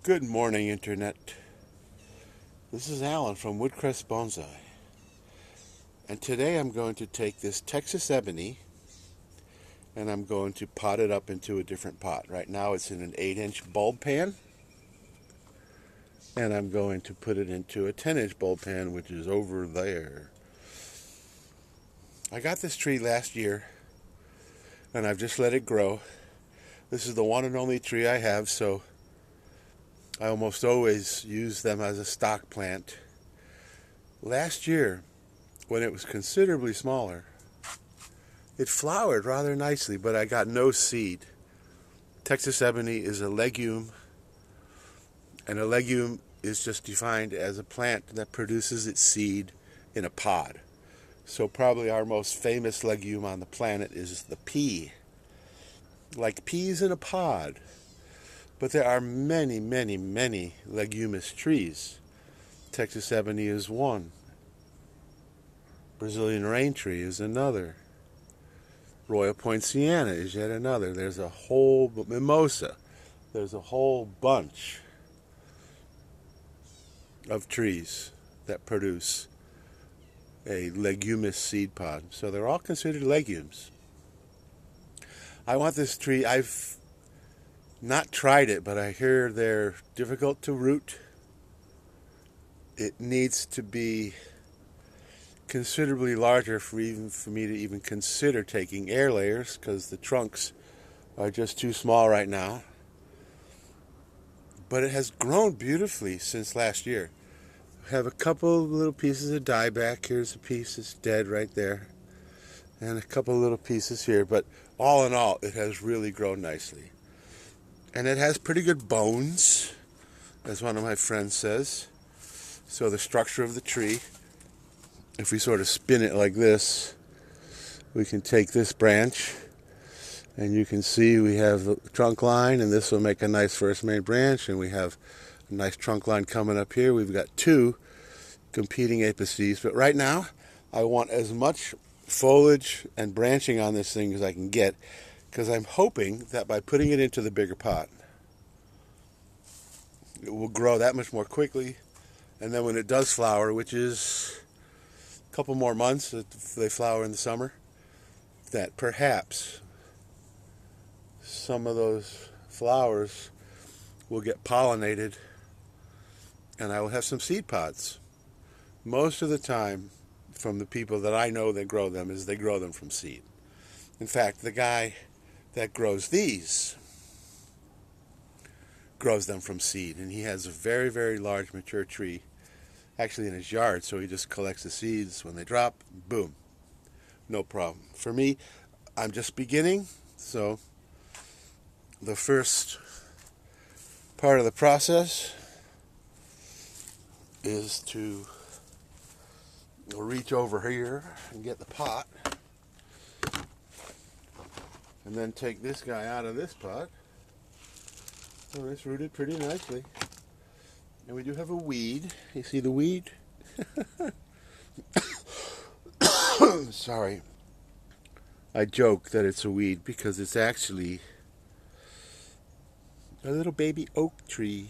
Good morning, Internet. This is Alan from Woodcrest Bonsai. And today I'm going to take this Texas Ebony and I'm going to pot it up into a different pot. Right now it's in an 8-inch bulb pan. And I'm going to put it into a 10-inch bulb pan, which is over there. I got this tree last year and I've just let it grow. This is the one and only tree I have, so I almost always use them as a stock plant. Last year, when it was considerably smaller, it flowered rather nicely, but I got no seed. Texas Ebony is a legume, and a legume is just defined as a plant that produces its seed in a pod. So probably our most famous legume on the planet is the pea. Like peas in a pod. But there are many, many, many leguminous trees. Texas Ebony is one. Brazilian rain tree is another. Royal Poinciana is yet another. There's a whole mimosa. There's a whole bunch of trees that produce a leguminous seed pod. So they're all considered legumes. I want this tree. I've not tried it, but I hear they're difficult to root. It needs to be considerably larger for me to even consider taking air layers, because the trunks are just too small right now. But it has grown beautifully since last year. I have a couple little pieces of dieback. Here's a piece that's dead right there. And a couple little pieces here. But all in all, it has really grown nicely. And it has pretty good bones, as one of my friends says. So the structure of the tree, if we sort of spin it like this, we can take this branch, and you can see we have a trunk line, and this will make a nice first main branch, and we have a nice trunk line coming up here. We've got two competing apices, but right now I want as much foliage and branching on this thing as I can get, because I'm hoping that by putting it into the bigger pot, it will grow that much more quickly. And then when it does flower, which is a couple more months, they flower in the summer, that perhaps some of those flowers will get pollinated and I will have some seed pods. Most of the time, from the people that I know that grow them, is they grow them from seed. In fact, the guy that grows these grows them from seed, and he has a very, very large mature tree actually in his yard, so he just collects the seeds. When they drop, boom, no problem. For me, I'm just beginning, so the first part of the process is to reach over here and get the pot, and then take this guy out of this pot. Oh, it's rooted pretty nicely. And we do have a weed. You see the weed? Sorry. I joke that it's a weed because it's actually a little baby oak tree.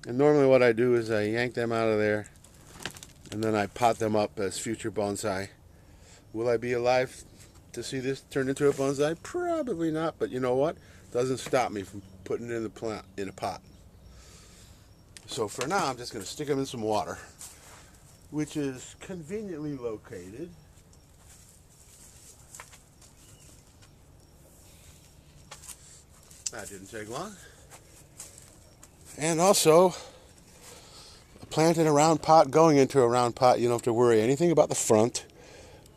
And normally what I do is I yank them out of there and then I pot them up as future bonsai. Will I be alive to see this turn into a bonsai? Probably not, but you know what? Doesn't stop me from putting it in the plant in a pot. So for now, I'm just going to stick them in some water, which is conveniently located that didn't take long. And also, a plant in a round pot going into a round pot, you don't have to worry anything about the front.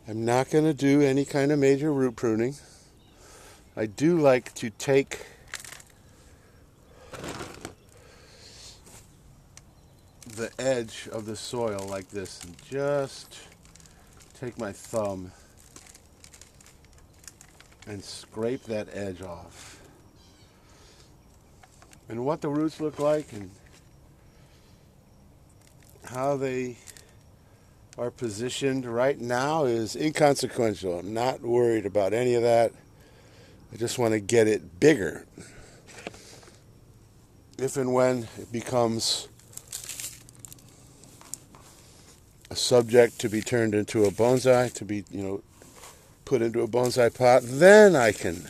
I'm not going to do any kind of major root pruning. I do like to take the edge of the soil like this and just take my thumb and scrape that edge off. And what the roots look like and how they are positioned right now is inconsequential. I'm not worried about any of that. I just want to get it bigger. if and when it becomes a subject to be turned into a bonsai, to be, put into a bonsai pot, then I can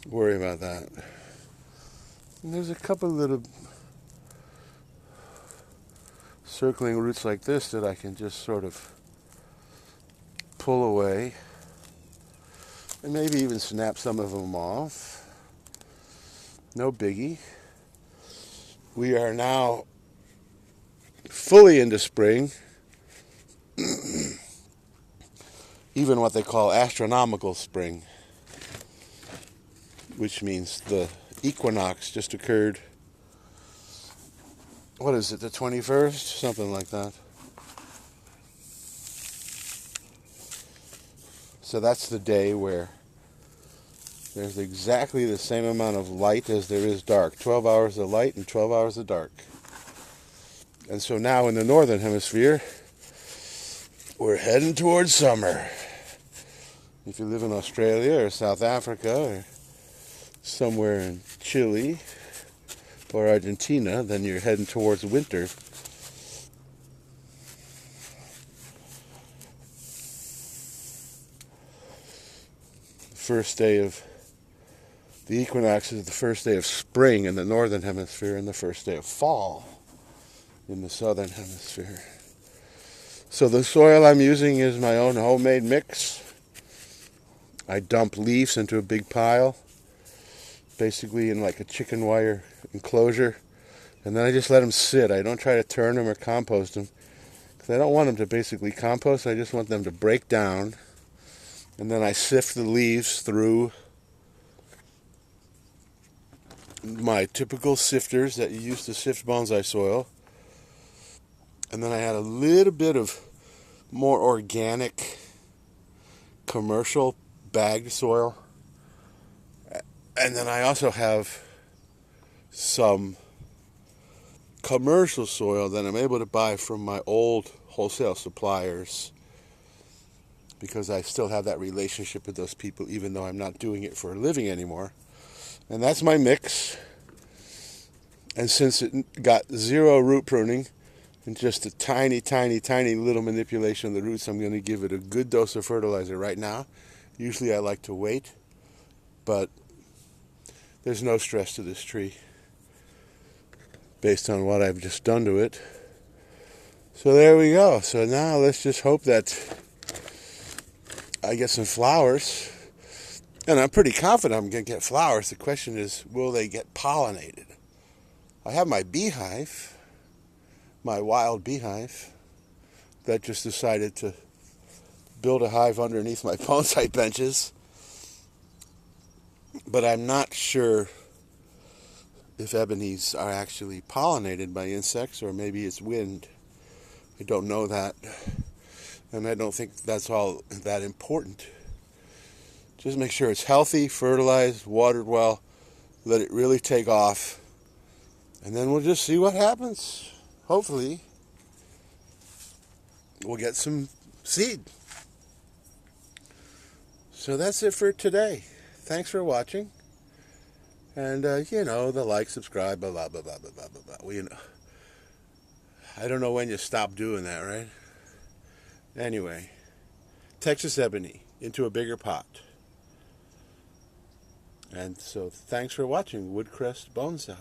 worry about that. And there's a couple little circling roots like this that I can just sort of pull away and maybe even snap some of them off. No biggie. We are now fully into spring. Even what they call astronomical spring, which means the equinox just occurred. What is it, the 21st? Something like that. So that's the day where there's exactly the same amount of light as there is dark. 12 hours of light and 12 hours of dark. And so now in the northern hemisphere, we're heading towards summer. If you live in Australia or South Africa or somewhere in Chile or Argentina, then you're heading towards winter. First day of the equinox is the first day of spring in the northern hemisphere and the first day of fall in the southern hemisphere. So the soil I'm using is my own homemade mix. I dump leaves into a big pile, basically in like a chicken wire enclosure, and then I just let them sit. I don't try to turn them or compost them, because I don't want them to basically compost. I just want them to break down, and then I sift the leaves through my typical sifters that you use to sift bonsai soil, and then I add a little bit of more organic commercial bagged soil, and then I also have some commercial soil that I'm able to buy from my old wholesale suppliers, because I still have that relationship with those people even though I'm not doing it for a living anymore. And that's my mix. And since it got zero root pruning and just a tiny, tiny, tiny little manipulation of the roots, I'm going to give it a good dose of fertilizer right now. Usually I like to wait, but there's no stress to this tree based on what I've just done to it. So there we go. So now let's just hope that I get some flowers. And I'm pretty confident I'm going to get flowers. The question is, will they get pollinated? I have my beehive, my wild beehive, that just decided to build a hive underneath my bonsai benches. But I'm not sure if ebonies are actually pollinated by insects, or maybe it's wind. I don't know that. And I don't think that's all that important. Just make sure it's healthy, fertilized, watered well, let it really take off, and then we'll just see what happens. Hopefully, we'll get some seed. So that's it for today. Thanks for watching. And, the like, subscribe, blah, blah, blah, blah, blah, blah, blah. Well, I don't know when you stop doing that, right? Anyway, Texas ebony into a bigger pot. And so thanks for watching Woodcrest Bonsai.